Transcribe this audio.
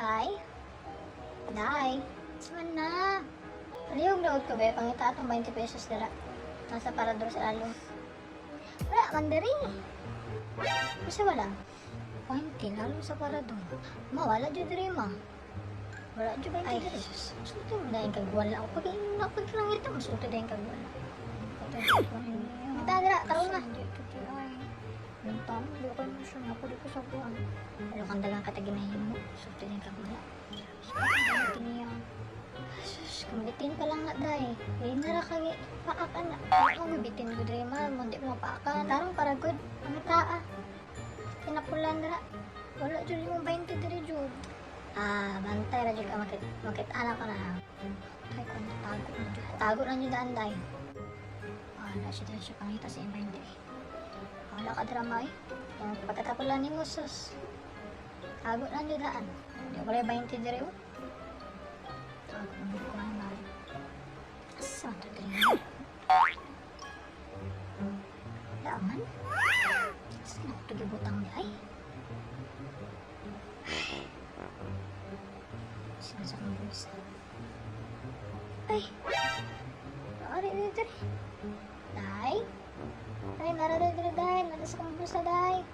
Ay? Day? Saan na? Palihog na ko ba? Pangita atong 20 pesos dala. Nasa parador sa along. Wala, mandari. Kasi wala. 20, lalo sa parador. Mawala dyan diri ma. Wala dyan 20 diri. Ay, suto mo dahil kagwala. Pag langit mo, suto dahil kagwala. Matagra, taro na. Nantang, di ko na siya. Ako di ko sa buwan. Ano kang dagang kataginahin mo? Suto dahil kagwala. Tiniyang. Sus, kung pa lang na dahi. Hindi na kagi paakan na. Ako bitin ko diri ma, hindi mo paakan. Tarong para good. Ang taa. Kinapulan na. Wala dyan yung 20 diri dyan. Bantay ra jud ka makit-ana ko na ha. Ay ko tago na jud. Tago na jud anday. Na siya pangita sa imong hindi. Wala ka dramay. Yung pagkatapulan ni mo sus. Tago na jud daan. Di ko 20 diri oh. Asa ito din? Daman? Saan ako ito gibutang niya ay? Saan sa kong bulsa? Ay! Naari dito rin. Day? Day, narari dito day. Nasa kong bulsa day.